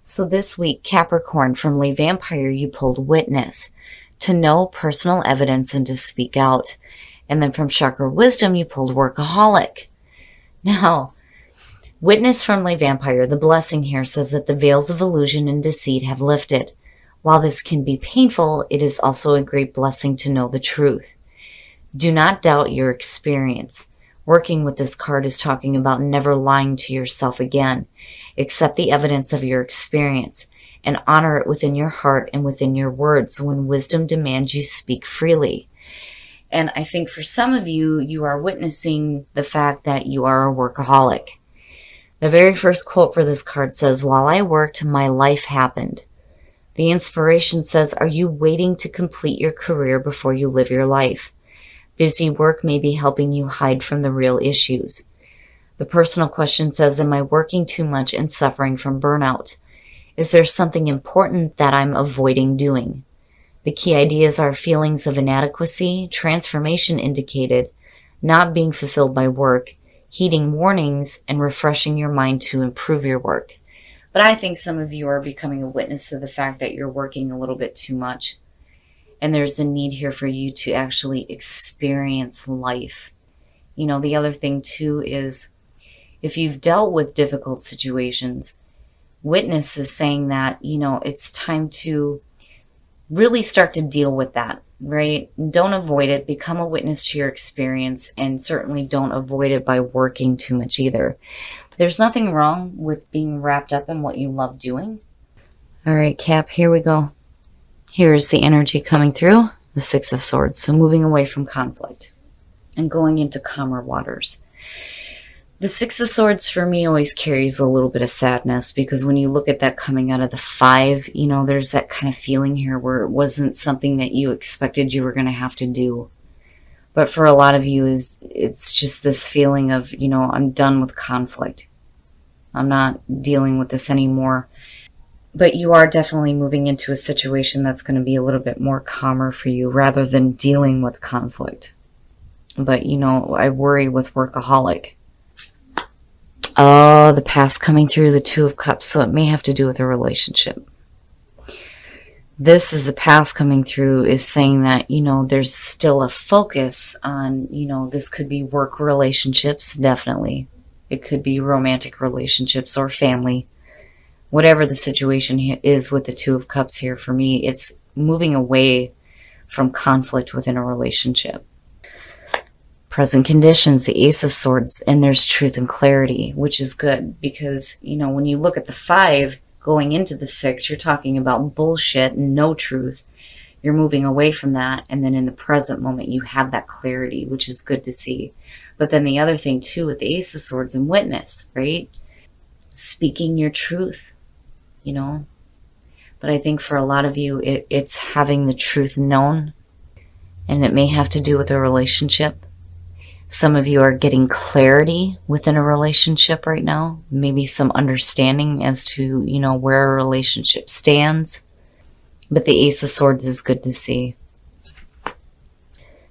So this week, Capricorn, from Lay Vampire, you pulled Witness, to know personal evidence and to speak out. And then from Chakra Wisdom, you pulled Workaholic. Now, Witness from Lay Vampire, the blessing here says that the veils of illusion and deceit have lifted. While this can be painful, it is also a great blessing to know the truth. Do not doubt your experience. Working with this card is talking about never lying to yourself again. Accept the evidence of your experience and honor it within your heart and within your words. When wisdom demands you speak freely. And I think for some of you, you are witnessing the fact that you are a workaholic. The very first quote for this card says, "While I worked, my life happened." The inspiration says, "Are you waiting to complete your career before you live your life?" Busy work may be helping you hide from the real issues. The personal question says, "Am I working too much and suffering from burnout? Is there something important that I'm avoiding doing?" The key ideas are feelings of inadequacy, transformation indicated, not being fulfilled by work, heeding warnings, and refreshing your mind to improve your work. But I think some of you are becoming a witness to the fact that you're working a little bit too much. And there's a need here for you to actually experience life. You know, the other thing too is if you've dealt with difficult situations, Witness is saying that, you know, it's time to really start to deal with that, right? Don't avoid it. Become a witness to your experience, and certainly don't avoid it by working too much either. There's nothing wrong with being wrapped up in what you love doing. All right, Cap, here we go. Here is the energy coming through, the Six of Swords. So moving away from conflict and going into calmer waters. The Six of Swords for me always carries a little bit of sadness, because when you look at that coming out of the Five, you know, there's that kind of feeling here where it wasn't something that you expected you were going to have to do. But for a lot of you, it's just this feeling of, you know, I'm done with conflict. I'm not dealing with this anymore. But you are definitely moving into a situation that's going to be a little bit more calmer for you rather than dealing with conflict. But, you know, I worry with Workaholic. Oh, the past coming through, the Two of Cups. So it may have to do with a relationship. This is the past coming through, is saying that, you know, there's still a focus on, you know, this could be work relationships, definitely. It could be romantic relationships or family. Whatever the situation is with the Two of Cups here, for me, it's moving away from conflict within a relationship. Present conditions, the Ace of Swords, and there's truth and clarity, which is good because, you know, when you look at the Five going into the Six, you're talking about bullshit and no truth. You're moving away from that, and then in the present moment, you have that clarity, which is good to see. But then the other thing, too, with the Ace of Swords and Witness, right? Speaking your truth, you know? But I think for a lot of you, it's having the truth known, and it may have to do with a relationship. Some of you are getting clarity within a relationship right now. Maybe some understanding as to, you know, where a relationship stands. But the Ace of Swords is good to see.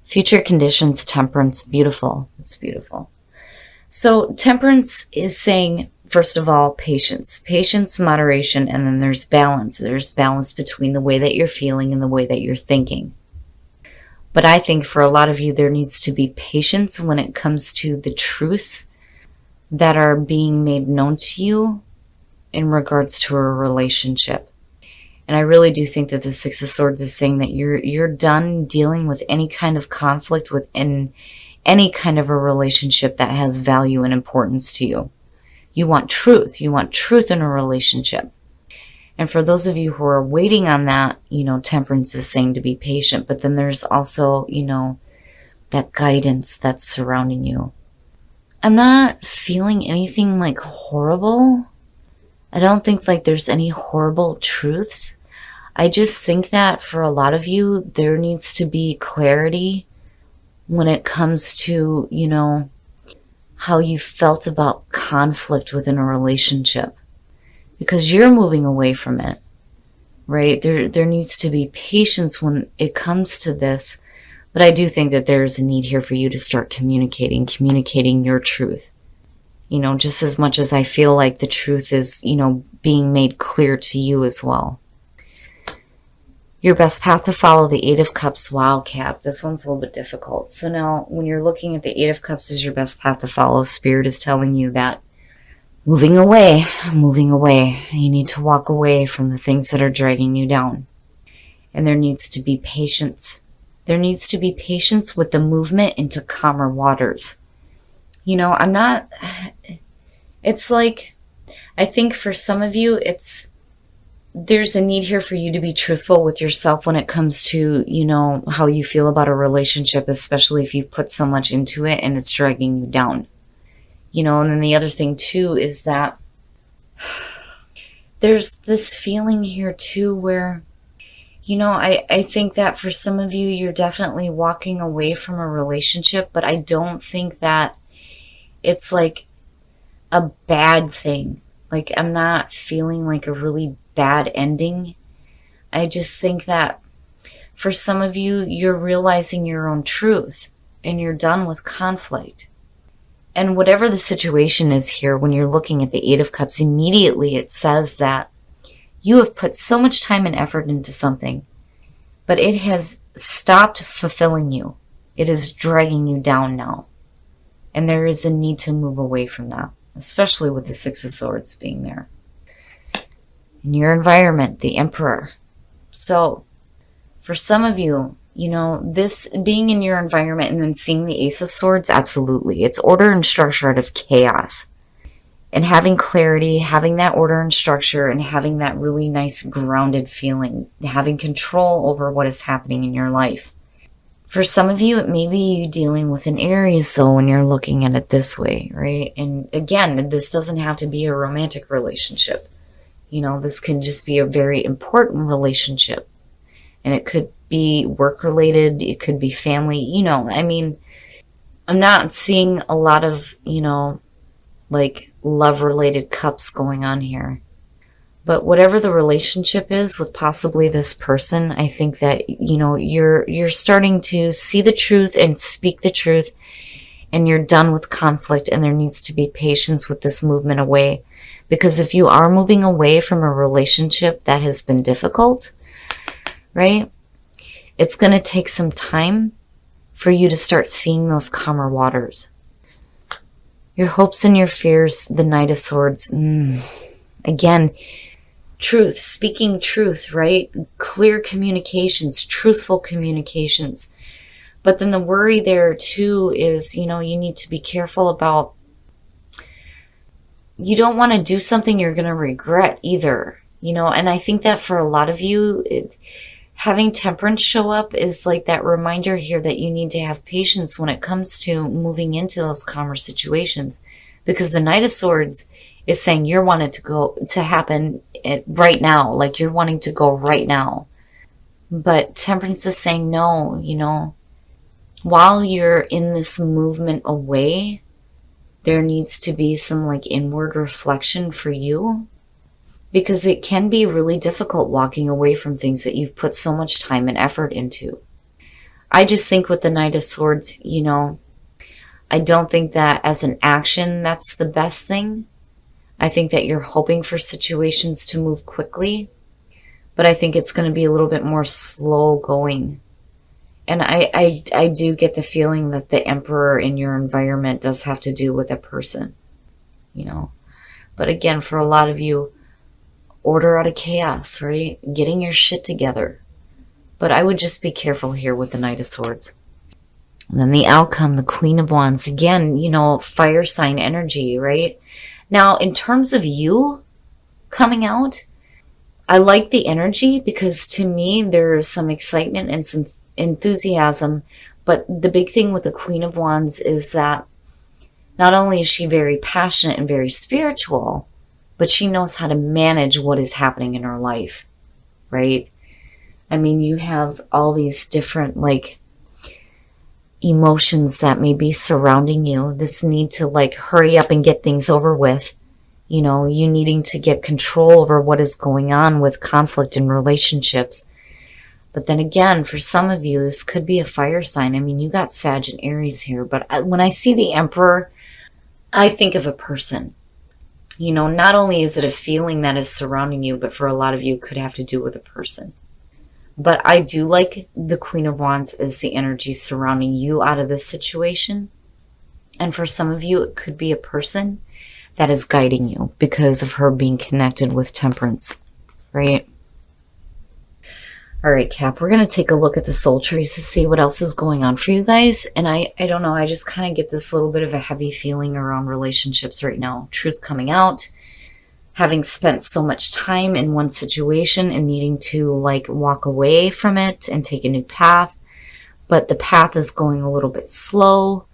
Future conditions, Temperance, beautiful. It's beautiful. So Temperance is saying, first of all, patience. Patience, moderation, and then there's balance. There's balance between the way that you're feeling and the way that you're thinking. But I think for a lot of you, there needs to be patience when it comes to the truths that are being made known to you in regards to a relationship. And I really do think that the Six of Swords is saying that you're done dealing with any kind of conflict within any kind of a relationship that has value and importance to you. You want truth. You want truth in a relationship. And for those of you who are waiting on that, you know, Temperance is saying to be patient. But then there's also, you know, that guidance that's surrounding you. I'm not feeling anything like horrible. I don't think like there's any horrible truths. I just think that for a lot of you, there needs to be clarity when it comes to, you know, how you felt about conflict within a relationship. Because you're moving away from it, right? There needs to be patience when it comes to this. But I do think that there's a need here for you to start communicating your truth. just as much as I feel like the truth is, being made clear to you as well. Your best path to follow, the Eight of Cups. Wow, Cap, this one's a little bit difficult. So now when you're looking at the Eight of Cups as your best path to follow, Spirit is telling you that moving away. You need to walk away from the things that are dragging you down. And there needs to be patience. There needs to be patience with the movement into calmer waters. It's like, I think for some of you, there's a need here for you to be truthful with yourself when it comes to, how you feel about a relationship, especially if you've put so much into it and it's dragging you down. And then the other thing too is that there's this feeling here too where, I think that for some of you, you're definitely walking away from a relationship, but I don't think that it's like a bad thing. Like, I'm not feeling like a really bad ending. I just think that for some of you, you're realizing your own truth and you're done with conflict. And whatever the situation is here, when you're looking at the Eight of Cups, immediately it says that you have put so much time and effort into something, but it has stopped fulfilling you. It is dragging you down now. And there is a need to move away from that, especially with the Six of Swords being there. In your environment, the Emperor. So for some of you, this being in your environment and then seeing the Ace of Swords, absolutely. It's order and structure out of chaos. And having clarity, having that order and structure, and having that really nice grounded feeling, having control over what is happening in your life. For some of you, it may be you dealing with an Aries, though, when you're looking at it this way, right? And again, this doesn't have to be a romantic relationship. This could just be a very important relationship. And it could be work-related. It could be family. I'm not seeing a lot of, like love-related cups going on here. But whatever the relationship is with possibly this person, I think that, you're starting to see the truth and speak the truth, and you're done with conflict, and there needs to be patience with this movement away. Because if you are moving away from a relationship that has been difficult, right, it's going to take some time for you to start seeing those calmer waters. Your hopes and your fears, the Knight of Swords. Again, truth, speaking truth, right? Clear communications, truthful communications. But then the worry there too is, you need to be careful about, you don't want to do something you're going to regret either, and I think that for a lot of you, having Temperance show up is like that reminder here that you need to have patience when it comes to moving into those calmer situations, because the Knight of Swords is saying you're wanting to happen right now, like you're wanting to go right now. But Temperance is saying no, while you're in this movement away, there needs to be some like inward reflection for you, because it can be really difficult walking away from things that you've put so much time and effort into. I just think with the Knight of Swords, I don't think that as an action, that's the best thing. I think that you're hoping for situations to move quickly, but I think it's going to be a little bit more slow going. And I do get the feeling that the Emperor in your environment does have to do with a person, But again, for a lot of you, order out of chaos, right? Getting your shit together. But I would just be careful here with the Knight of Swords. And then the outcome, the Queen of Wands. Again, fire sign energy, right? Now, in terms of you coming out, I like the energy because to me, there's some excitement and some enthusiasm. But the big thing with the Queen of Wands is that not only is she very passionate and very spiritual, but she knows how to manage what is happening in her life, right? You have all these different emotions that may be surrounding you. This need to hurry up and get things over with. You needing to get control over what is going on with conflict in relationships. But then again, for some of you, this could be a fire sign. You got Sag and Aries here. But when I see the Emperor, I think of a person. You know, not only is it a feeling that is surrounding you, but for a lot of you, it could have to do with a person. But I do like the Queen of Wands as the energy surrounding you out of this situation. And for some of you, it could be a person that is guiding you because of her being connected with Temperance, right? All right, Cap, we're going to take a look at the soul trees to see what else is going on for you guys. And I don't know, I just kind of get this little bit of a heavy feeling around relationships right now. Truth coming out, having spent so much time in one situation and needing to like walk away from it and take a new path. But the path is going a little bit slow,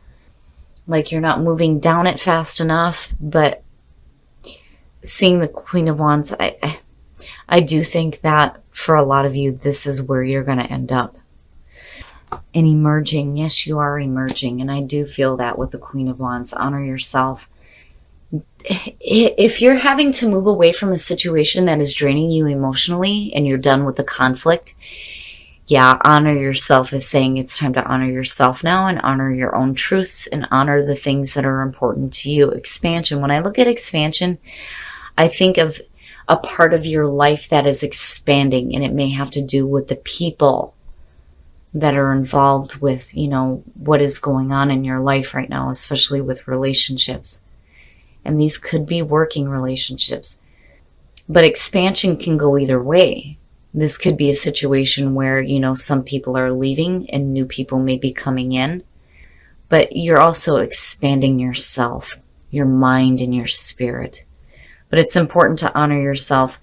like you're not moving down it fast enough. But seeing the Queen of Wands, I do think that for a lot of you, this is where you're going to end up. And emerging, yes, you are emerging. And I do feel that with the Queen of Wands. Honor yourself. If you're having to move away from a situation that is draining you emotionally and you're done with the conflict, yeah, honor yourself is saying it's time to honor yourself now and honor your own truths and honor the things that are important to you. Expansion. When I look at expansion, I think of a part of your life that is expanding, and it may have to do with the people that are involved with, you know, what is going on in your life right now, especially with relationships. And these could be working relationships. But expansion can go either way. This could be a situation where, you know, some people are leaving and new people may be coming in. But you're also expanding yourself, your mind and your spirit. But it's important to honor yourself,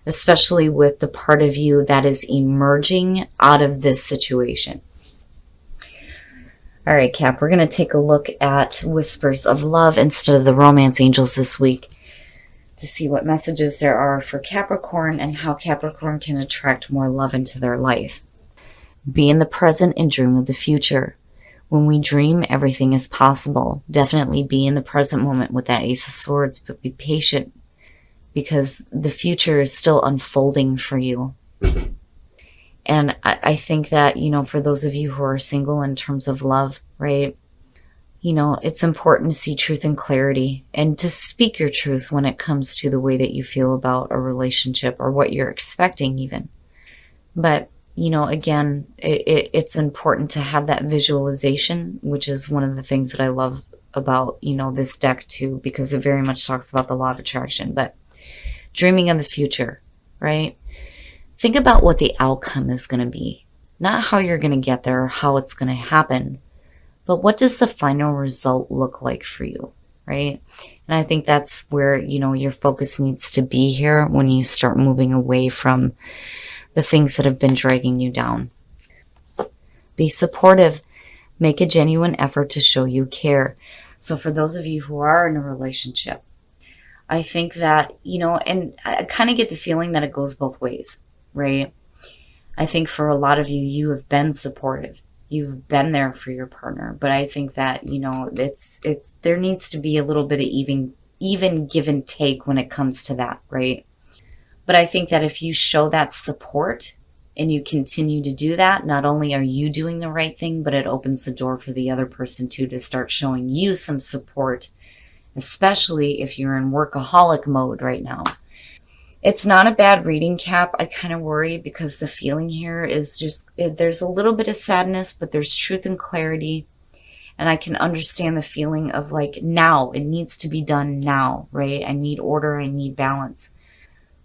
especially with the part of you that is emerging out of this situation. All right, Cap, we're going to take a look at Whispers of Love instead of the Romance Angels this week to see what messages there are for Capricorn and how Capricorn can attract more love into their life. Be in the present and dream of the future. When we dream, everything is possible. Definitely be in the present moment with that Ace of Swords, but be patient, because the future is still unfolding for you. And I think that, you know, for those of you who are single in terms of love, right, you know, it's important to see truth and clarity and to speak your truth when it comes to the way that you feel about a relationship or what you're expecting even. But, you know, again, it's important to have that visualization, which is one of the things that I love about, you know, this deck too, because it very much talks about the law of attraction. But dreaming of the future, right? Think about what the outcome is going to be. Not how you're going to get there or how it's going to happen, but what does the final result look like for you, right? And I think that's where, you know, your focus needs to be here when you start moving away from the things that have been dragging you down. Be supportive. Make a genuine effort to show you care. So for those of you who are in a relationship, I think that, you know, and I kind of get the feeling that it goes both ways, right? I think for a lot of you, you have been supportive. You've been there for your partner. But I think that, you know, there needs to be a little bit of even give and take when it comes to that, right? But I think that if you show that support and you continue to do that, not only are you doing the right thing, but it opens the door for the other person too to start showing you some support, especially if you're in workaholic mode right now. It's not a bad reading, Cap. I kind of worry because the feeling here is just, there's a little bit of sadness, but there's truth and clarity. And I can understand the feeling of like, now, it needs to be done now, right? I need order, I need balance.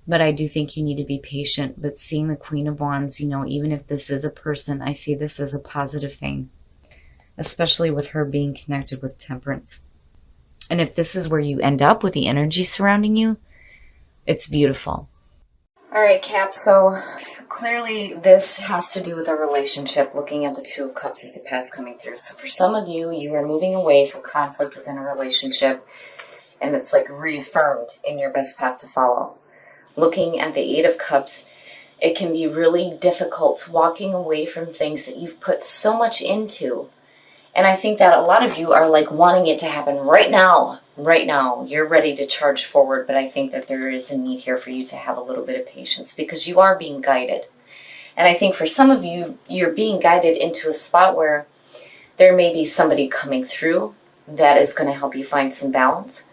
But I do think you need to be patient. But seeing the Queen of Wands, you know, even if this is a person, I see this as a positive thing, especially with her being connected with Temperance. And if this is where you end up with the energy surrounding you, it's beautiful. All right, Cap. So clearly this has to do with a relationship, looking at the Two of Cups as the past coming through. So for some of you, you are moving away from conflict within a relationship, and it's like reaffirmed in your best path to follow. Looking at the Eight of Cups, it can be really difficult walking away from things that you've put so much into. And I think that a lot of you are like wanting it to happen right now. Right now, you're ready to charge forward. But I think that there is a need here for you to have a little bit of patience because you are being guided. And I think for some of you, you're being guided into a spot where there may be somebody coming through that is going to help you find some balance.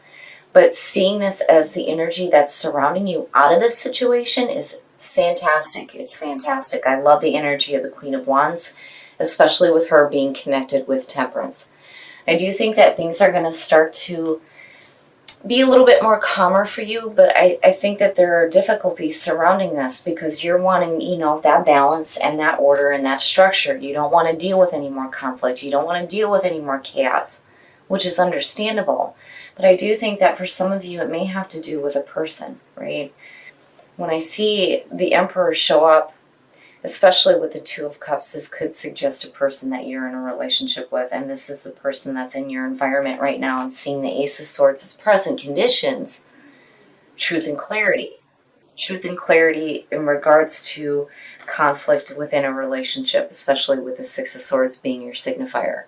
But seeing this as the energy that's surrounding you out of this situation is fantastic. It's fantastic. I love the energy of the Queen of Wands, especially with her being connected with Temperance. I do think that things are going to start to be a little bit more calmer for you, but I think that there are difficulties surrounding this because you're wanting, you know, that balance and that order and that structure. You don't want to deal with any more conflict. You don't want to deal with any more chaos, which is understandable. But I do think that for some of you, it may have to do with a person, right? When I see the Emperor show up, especially with the Two of Cups, this could suggest a person that you're in a relationship with, and this is the person that's in your environment right now. And seeing the Ace of Swords as present conditions, truth and clarity. Truth and clarity in regards to conflict within a relationship, especially with the Six of Swords being your signifier.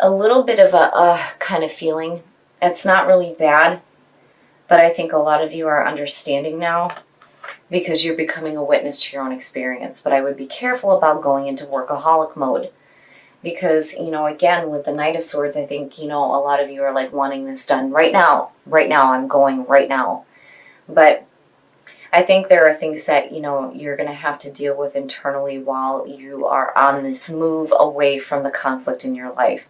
A little bit of a kind of feeling. It's not really bad, but I think a lot of you are understanding now because you're becoming a witness to your own experience. But I would be careful about going into workaholic mode because, you know, again, with the Knight of Swords, I think, you know, a lot of you are like wanting this done right now. Right now, I'm going right now. But I think there are things that, you know, you're going to have to deal with internally while you are on this move away from the conflict in your life.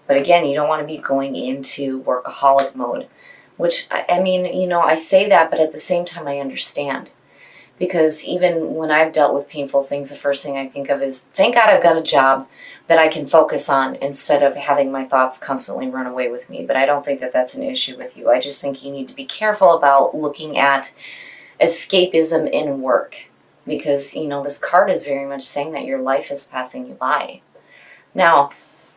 But again, you don't want to be going into workaholic mode, which, I mean, you know, I say that, but at the same time, I understand. Because even when I've dealt with painful things, the first thing I think of is, thank God I've got a job that I can focus on instead of having my thoughts constantly run away with me. But I don't think that that's an issue with you. I just think you need to be careful about looking at escapism in work. Because, you know, this card is very much saying that your life is passing you by. Now,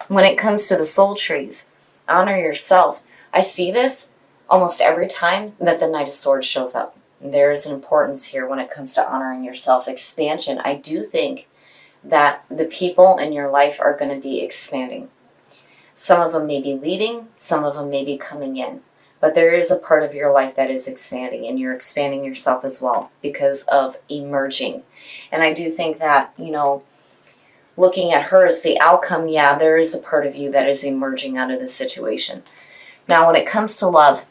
when it comes to the soul trees, honor yourself. I see this almost every time that the Knight of Swords shows up. There is an importance here when it comes to honoring yourself. Expansion. I do think that the people in your life are going to be expanding. Some of them may be leaving, some of them may be coming in. But there is a part of your life that is expanding, and you're expanding yourself as well because of emerging. And I do think that, you know, looking at her as the outcome, yeah, there is a part of you that is emerging out of the situation. Now, when it comes to love,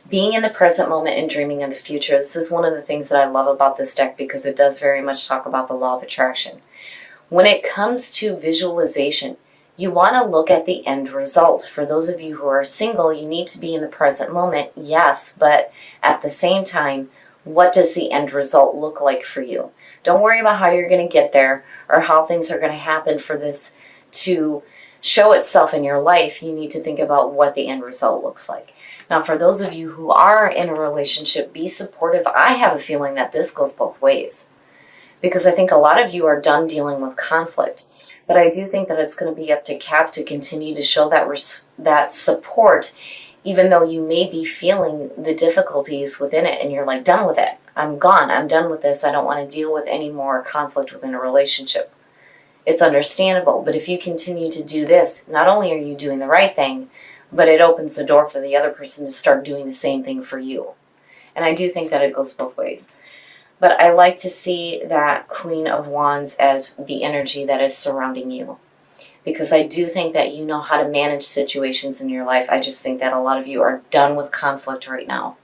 being in the present moment and dreaming of the future, this is one of the things that I love about this deck because it does very much talk about the law of attraction. When it comes to visualization, you want to look at the end result. For those of you who are single, you need to be in the present moment, yes, but at the same time, what does the end result look like for you? Don't worry about how you're going to get there or how things are going to happen for this to show itself in your life. You need to think about what the end result looks like. Now, for those of you who are in a relationship, be supportive. I have a feeling that this goes both ways because I think a lot of you are done dealing with conflict. But I do think that it's going to be up to Cap to continue to show that support, even though you may be feeling the difficulties within it and you're like, done with it. I'm gone. I'm done with this. I don't want to deal with any more conflict within a relationship. It's understandable. But if you continue to do this, not only are you doing the right thing, but it opens the door for the other person to start doing the same thing for you. And I do think that it goes both ways. But I like to see that Queen of Wands as the energy that is surrounding you. Because I do think that you know how to manage situations in your life. I just think that a lot of you are done with conflict right now.